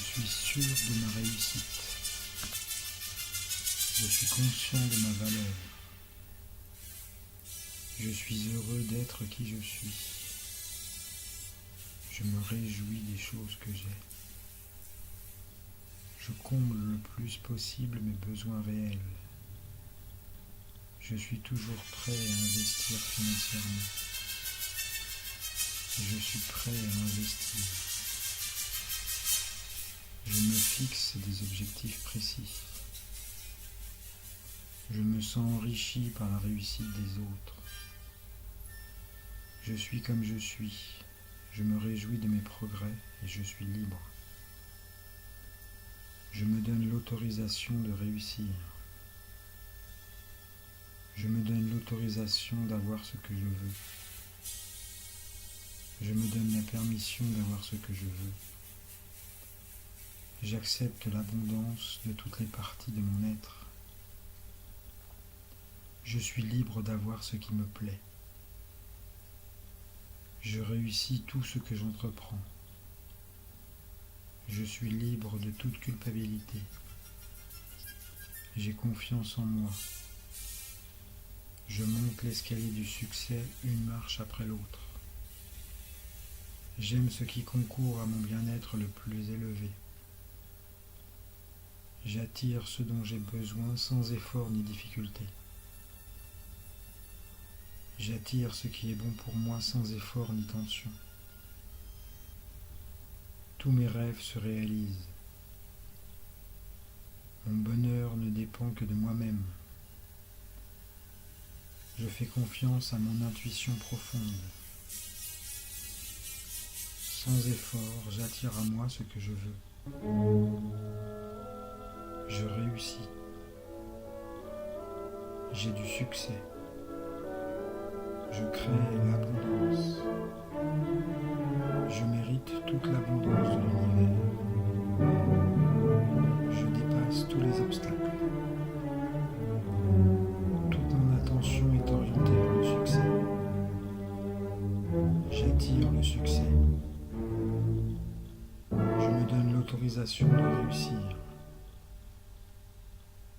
suis sûr de ma réussite. Je suis conscient de ma valeur. Je suis heureux d'être qui je suis. Je me réjouis des choses que j'ai. Je comble le plus possible mes besoins réels. Je suis toujours prêt à investir financièrement. Je suis prêt à investir. Je me fixe des objectifs précis. Je me sens enrichi par la réussite des autres. Je suis comme je suis. Je me réjouis de mes progrès et je suis libre. Je me donne l'autorisation de réussir. Je me donne l'autorisation d'avoir ce que je veux. Je me donne la permission d'avoir ce que je veux. J'accepte l'abondance de toutes les parties de mon être. Je suis libre d'avoir ce qui me plaît. Je réussis tout ce que j'entreprends. Je suis libre de toute culpabilité. J'ai confiance en moi. Je monte l'escalier du succès une marche après l'autre. J'aime ce qui concourt à mon bien-être le plus élevé. J'attire ce dont j'ai besoin sans effort ni difficulté. J'attire ce qui est bon pour moi sans effort ni tension. Tous mes rêves se réalisent. Mon bonheur ne dépend que de moi-même. Je fais confiance à mon intuition profonde. Sans effort, j'attire à moi ce que je veux. Je réussis. J'ai du succès. Je crée l'abondance. Je mérite toute l'abondance de l'univers. Je dépasse tous les obstacles. Toute mon attention est orientée vers le succès. J'attire le succès. Je me donne l'autorisation de réussir.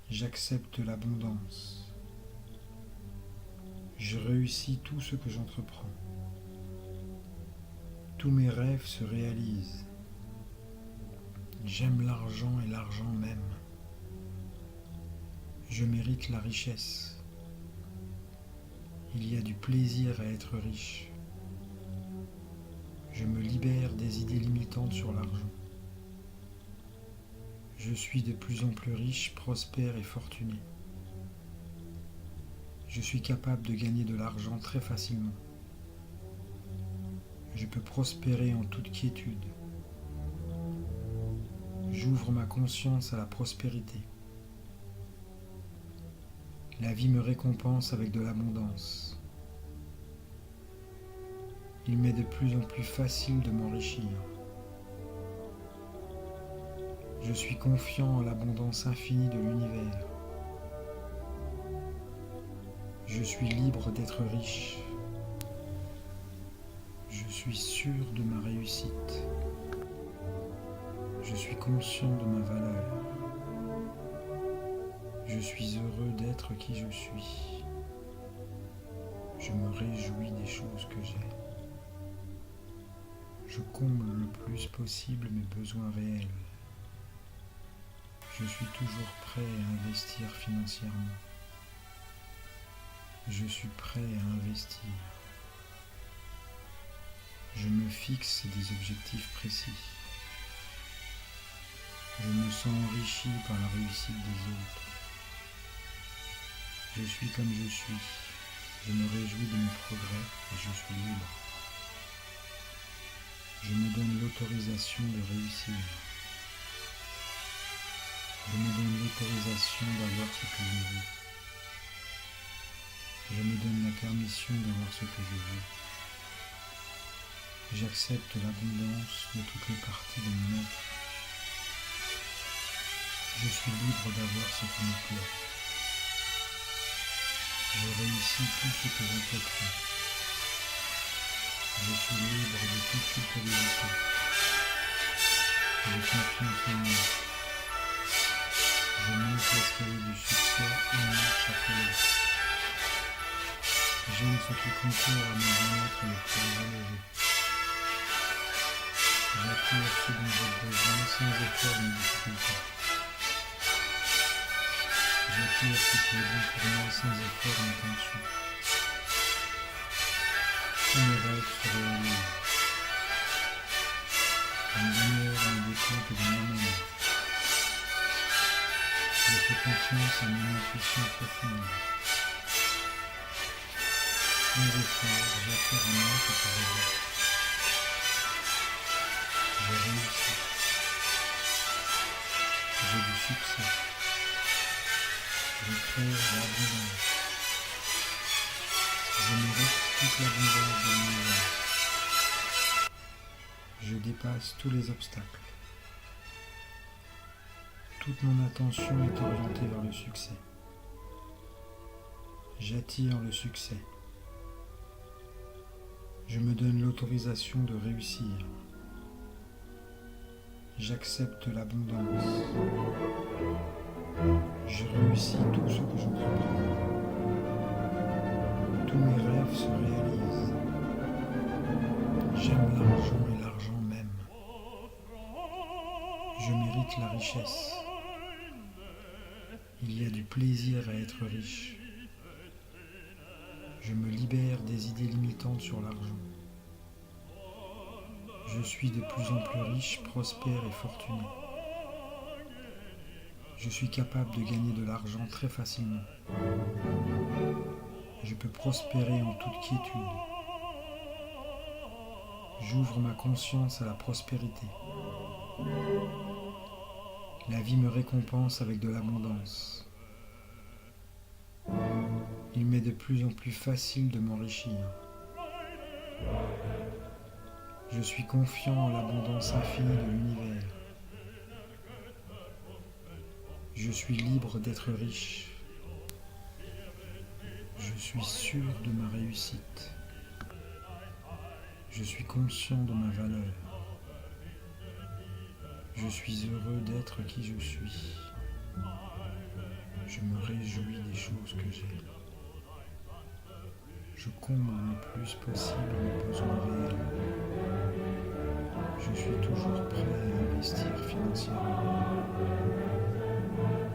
J'accepte l'abondance. Je réussis tout ce que j'entreprends. Tous mes rêves se réalisent. J'aime l'argent et l'argent même. Je mérite la richesse. Il y a du plaisir à être riche. Je me libère des idées limitantes sur l'argent. Je suis de plus en plus riche, prospère et fortuné. Je suis capable de gagner de l'argent très facilement. Je peux prospérer en toute quiétude. J'ouvre ma conscience à la prospérité. La vie me récompense avec de l'abondance. Il m'est de plus en plus facile de m'enrichir. Je suis confiant en l'abondance infinie de l'univers. Je suis libre d'être riche. Je suis sûr de ma réussite. Je suis conscient de ma valeur. Je suis heureux d'être qui je suis. Je me réjouis des choses que j'ai. Je comble le plus possible mes besoins réels. Je suis toujours prêt à investir financièrement. Je suis prêt à investir. Je me fixe des objectifs précis. Je me sens enrichi par la réussite des autres. Je suis comme je suis. Je me réjouis de mes progrès et je suis libre. Je me donne l'autorisation de réussir. Je me donne l'autorisation d'avoir ce que je veux. Je me donne la permission d'avoir ce que je veux. J'accepte l'abondance de toutes les parties de mon être. Je suis libre d'avoir ce qui me plaît. Je réussis tout ce que j'entreprends. Je suis libre de toute culpabilité. J'ai confiance en moi. Je monte l'escalier du succès une marche après l'autre. J'aime ce qui concourt à mon bien-être le plus élevé. J'attire ce dont j'ai besoin sans effort ni difficulté. J'attire ce qui est bon pour moi sans effort ni tension. Tous mes rêves se réalisent. Mon bonheur ne dépend que de moi-même. Je fais confiance à mon intuition profonde. Sans effort, j'attire à moi ce que je veux. Je réussis. J'ai du succès. Je crée l'abondance. Je mérite toute l'abondance de l'univers. Je dépasse tous les obstacles. Toute mon attention est orientée vers le succès. J'attire le succès. Je me donne l'autorisation de réussir. J'accepte l'abondance. Je réussis tout ce que j'entreprends. Tous mes rêves se réalisent. J'aime l'argent et l'argent même. Je mérite la richesse. Il y a du plaisir à être riche. Je me libère des idées limitantes sur l'argent. Je suis de plus en plus riche, prospère et fortuné. Je suis capable de gagner de l'argent très facilement. Je peux prospérer en toute quiétude. J'ouvre ma conscience à la prospérité. La vie me récompense avec de l'abondance. Il m'est de plus en plus facile de m'enrichir. Je suis confiant en l'abondance infinie de l'univers. Je suis libre d'être riche. Je suis sûr de ma réussite. Je suis conscient de ma valeur. Je suis heureux d'être qui je suis. Je me réjouis des choses que j'ai. Je comble le plus possible mes besoins réels. Je suis toujours prêt à investir financièrement.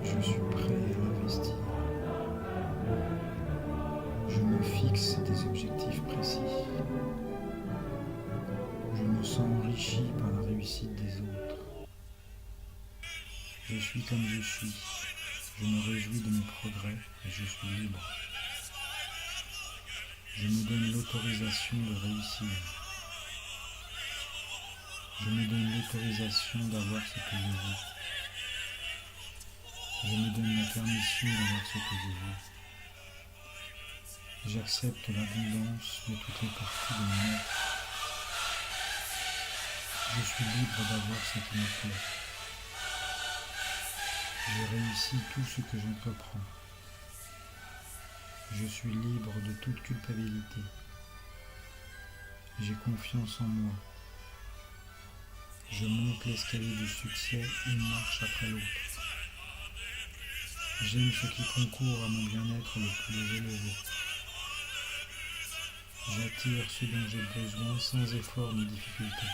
Je suis prêt à investir. Je me fixe des objectifs précis. Je me sens enrichi par la réussite des autres. Je suis comme je suis. Je me réjouis de mes progrès et je suis libre. Je me donne l'autorisation de réussir. Je me donne l'autorisation d'avoir ce que je veux. Je me donne la permission d'avoir ce que je veux. J'accepte l'abondance de toutes les parties de mon être. Je suis libre d'avoir ce qui me plaît. Je réussis tout ce que j'entreprends. Je suis libre de toute culpabilité. J'ai confiance en moi. Je monte l'escalier du succès une marche après l'autre. J'aime ce qui concourt à mon bien-être le plus élevé. J'attire ce dont j'ai besoin sans effort ni difficulté.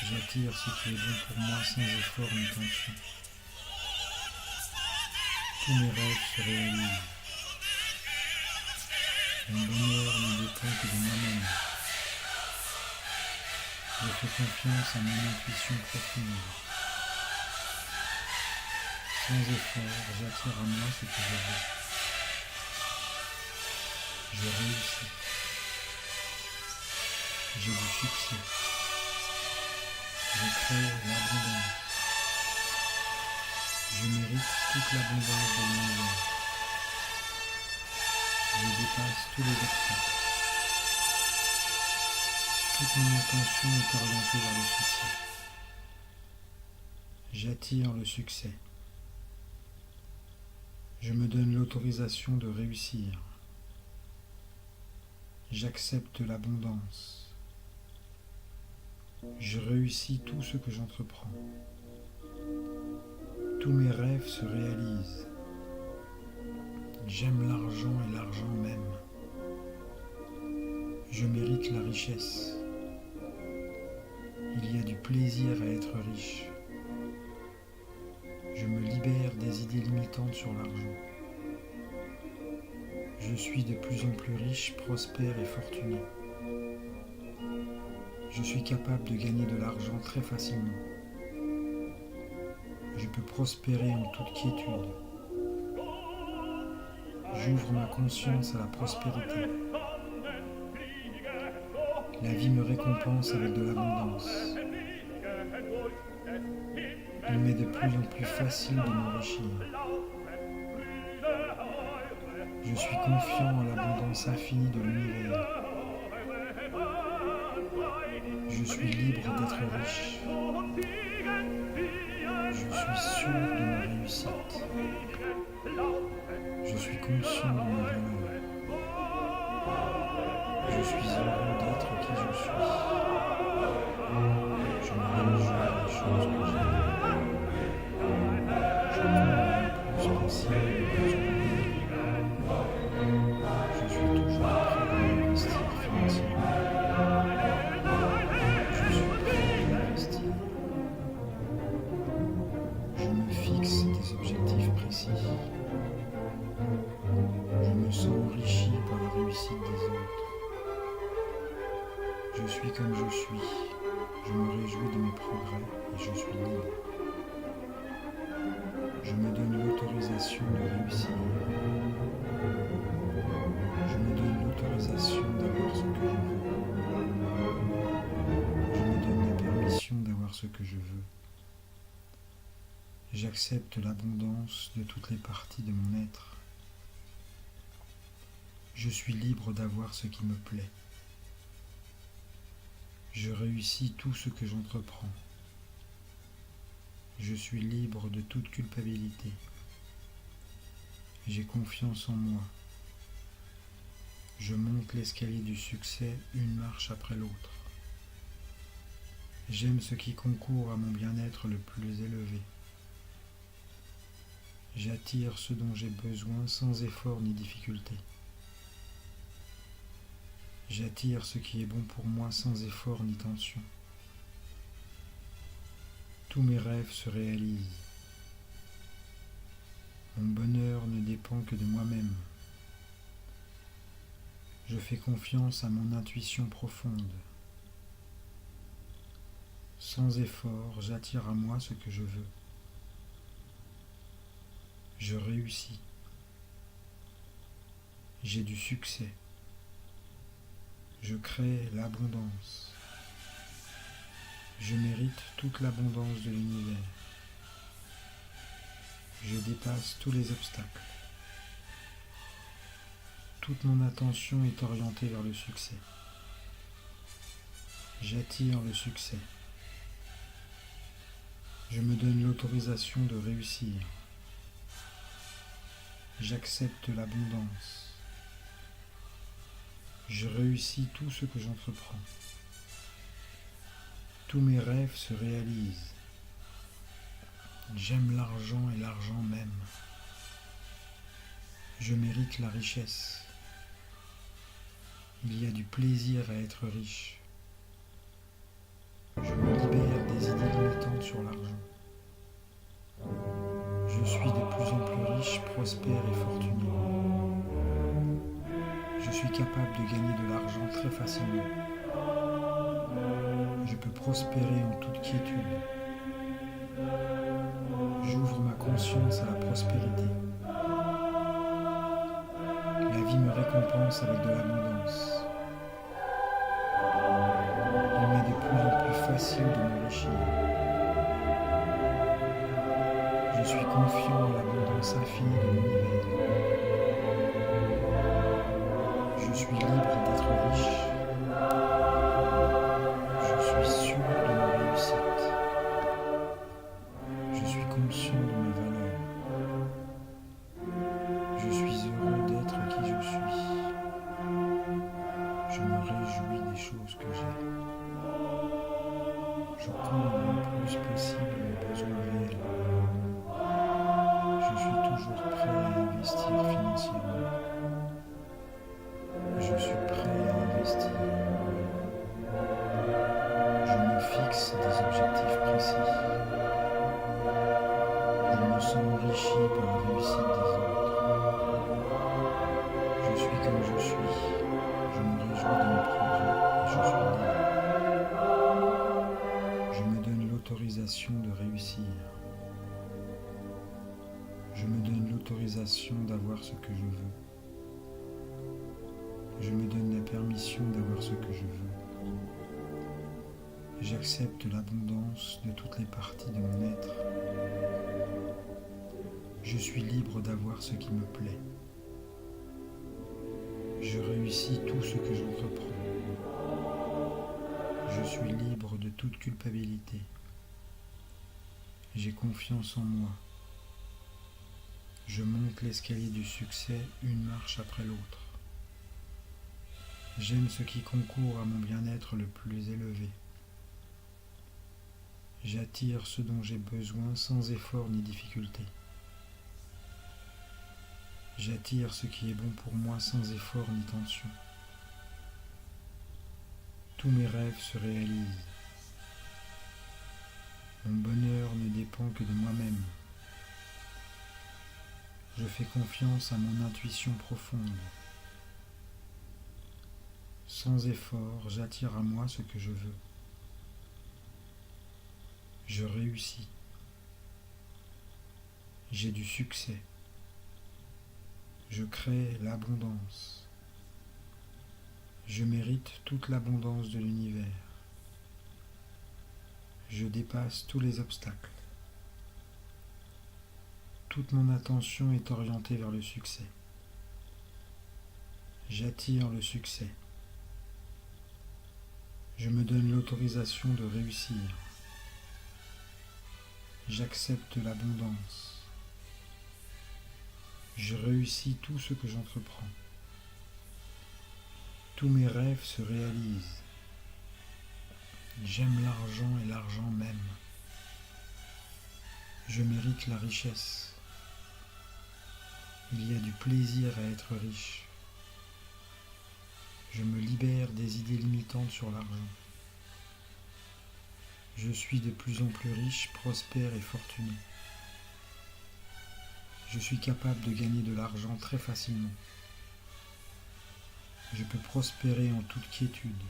J'attire ce qui est bon pour moi sans effort ni tension. Tous mes rêves se réalisent. Mon bonheur ne dépend que de moi-même. Je fais confiance à mon intuition profonde. Sans effort, j'attire à moi ce que je veux. Je réussis. J'ai du succès. Je crée l'abondance. Je mérite toute l'abondance de l'univers. Je dépasse tous les obstacles. Toute mon attention est orientée vers le succès. J'attire le succès. Je me donne l'autorisation de réussir. J'accepte l'abondance. Je réussis tout ce que j'entreprends. Tous mes rêves se réalisent. J'aime l'argent et l'argent même. Je mérite la richesse. Il y a du plaisir à être riche. Je me libère des idées limitantes sur l'argent. Je suis de plus en plus riche, prospère et fortuné. Je suis capable de gagner de l'argent très facilement. Je peux prospérer en toute quiétude. J'ouvre ma conscience à la prospérité. La vie me récompense avec de l'abondance. Il m'est de plus en plus facile de m'enrichir. Je suis confiant en l'abondance infinie de l'univers. Je suis libre d'être riche. Je suis sûr de ma réussite. Je suis conscient de ma valeur. Je suis heureux d'être qui je suis. Je me réjouis des choses que j'aime. Je cours le plus possible de besoins. Je suis toujours prêt à investir financièrement. Je suis prêt à investir. Je me fixe des objectifs précis. Je me sens enrichi par la réussite des autres. Je suis comme je suis. Je me réjouis de mes progrès et je suis libre. Je me donne l'autorisation de réussir. Je me donne l'autorisation d'avoir ce que je veux. Je me donne la permission d'avoir ce que je veux. J'accepte l'abondance de toutes les parties de mon être. Je suis libre d'avoir ce qui me plaît. Je réussis tout ce que j'entreprends. Je suis libre de toute culpabilité. J'ai confiance en moi. Je monte l'escalier du succès une marche après l'autre. J'aime ce qui concourt à mon bien-être le plus élevé. J'attire ce dont j'ai besoin sans effort ni difficulté. J'attire ce qui est bon pour moi sans effort ni tension. Tous mes rêves se réalisent. Mon bonheur ne dépend que de moi-même. Je fais confiance à mon intuition profonde. Sans effort, j'attire à moi ce que je veux. Je réussis. J'ai du succès. Je crée l'abondance. Je mérite toute l'abondance de l'univers. Je dépasse tous les obstacles. Toute mon attention est orientée vers le succès. J'attire le succès. Je me donne l'autorisation de réussir. J'accepte l'abondance. Je réussis tout ce que j'entreprends. Tous mes rêves se réalisent. J'aime l'argent et l'argent même. Je mérite la richesse. Il y a du plaisir à être riche. Je me libère des idées limitantes sur l'argent. Je suis de plus en plus riche, prospère et fortuné. Je suis capable de gagner de l'argent très facilement. Je peux prospérer en toute quiétude. J'ouvre ma conscience à la prospérité. La vie me récompense avec de l'abondance. Il m'est de plus en plus facile de m'enrichir. Je suis confiant en l'abondance infinie de l'univers. Je suis libre d'être riche. Je suis sûr de ma réussite. Je suis conscient de ma valeur. Je suis heureux d'être qui je suis. Je me réjouis des choses que j'ai. Je comble le plus possible mes besoins réels. Je suis toujours prêt à investir financièrement. Je suis prêt à investir. Je me fixe des objectifs précis. Je me sens enrichi par la réussite des autres. Je suis comme je suis. Je me réjouis de mes progrès et je suis libre. Je me donne l'autorisation de réussir. Je me donne l'autorisation d'avoir ce que je veux. Je me donne la permission d'avoir ce que je veux. J'accepte l'abondance de toutes les parties de mon être. Je suis libre d'avoir ce qui me plaît. Je réussis tout ce que j'entreprends. Je suis libre de toute culpabilité. J'ai confiance en moi. Je monte l'escalier du succès une marche après l'autre. J'aime ce qui concourt à mon bien-être le plus élevé. J'attire ce dont j'ai besoin sans effort ni difficulté. J'attire ce qui est bon pour moi sans effort ni tension. Tous mes rêves se réalisent. Mon bonheur ne dépend que de moi-même. Je fais confiance à mon intuition profonde. Sans effort, j'attire à moi ce que je veux. Je réussis. J'ai du succès. Je crée l'abondance. Je mérite toute l'abondance de l'univers. Je dépasse tous les obstacles. Toute mon attention est orientée vers le succès. J'attire le succès. Je me donne l'autorisation de réussir. J'accepte l'abondance. Je réussis tout ce que j'entreprends. Tous mes rêves se réalisent. J'aime l'argent et l'argent m'aime. Je mérite la richesse. Il y a du plaisir à être riche. Je me libère des idées limitantes sur l'argent. Je suis de plus en plus riche, prospère et fortuné. Je suis capable de gagner de l'argent très facilement. Je peux prospérer en toute quiétude.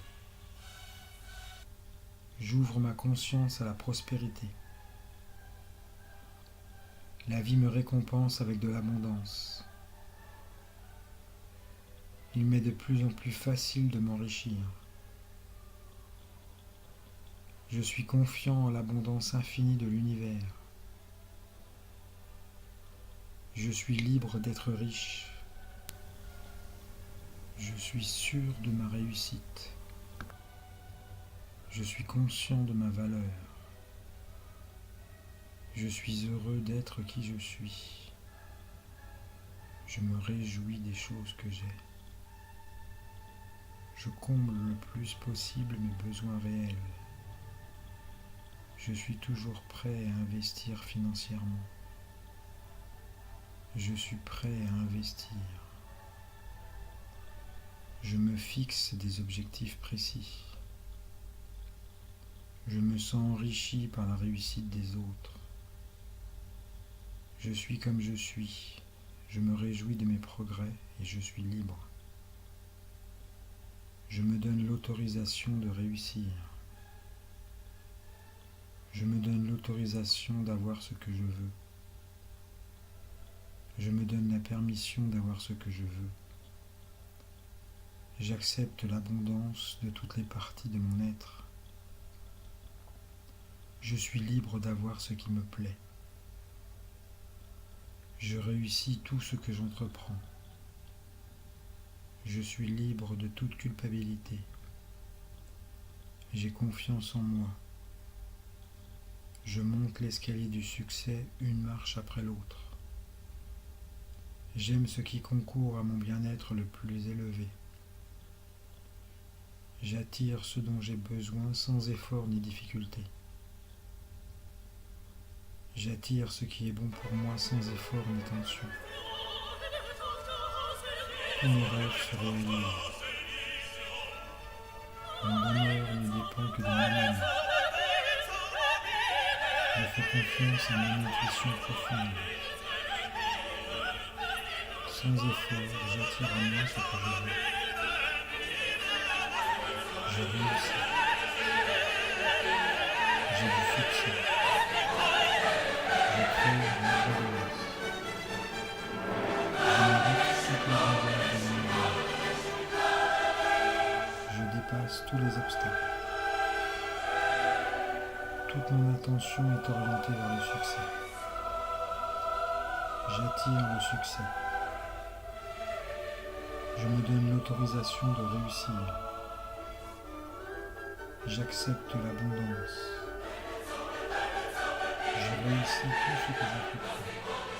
J'ouvre ma conscience à la prospérité. La vie me récompense avec de l'abondance. Il m'est de plus en plus facile de m'enrichir. Je suis confiant en l'abondance infinie de l'univers. Je suis libre d'être riche. Je suis sûr de ma réussite. Je suis conscient de ma valeur. Je suis heureux d'être qui je suis. Je me réjouis des choses que j'ai. Je comble le plus possible mes besoins réels. Je suis toujours prêt à investir financièrement. Je suis prêt à investir. Je me fixe des objectifs précis. Je me sens enrichi par la réussite des autres. Je suis comme je suis. Je me réjouis de mes progrès et je suis libre. Je me donne l'autorisation de réussir. Je me donne l'autorisation d'avoir ce que je veux. Je me donne la permission d'avoir ce que je veux. J'accepte l'abondance de toutes les parties de mon être. Je suis libre d'avoir ce qui me plaît. Je réussis tout ce que j'entreprends. Je suis libre de toute culpabilité. J'ai confiance en moi. Je monte l'escalier du succès une marche après l'autre. J'aime ce qui concourt à mon bien-être le plus élevé. J'attire ce dont j'ai besoin sans effort ni difficulté. J'attire ce qui est bon pour moi sans effort ni tension. Tous mes rêves se réalisent. Mon bonheur ne dépend que de moi-même. Je fais confiance à mon intuition profonde. Sans effort, j'attire à moi ce que je veux. Je réussis. J'ai du succès. Je crée de l'abondance. Je mérite toute la grandeur de l'univers. Je dépasse tous les obstacles. Toute mon attention est orientée vers le succès. J'attire le succès. Je me donne l'autorisation de réussir. J'accepte l'abondance. Je réussis tout ce que j'entreprends.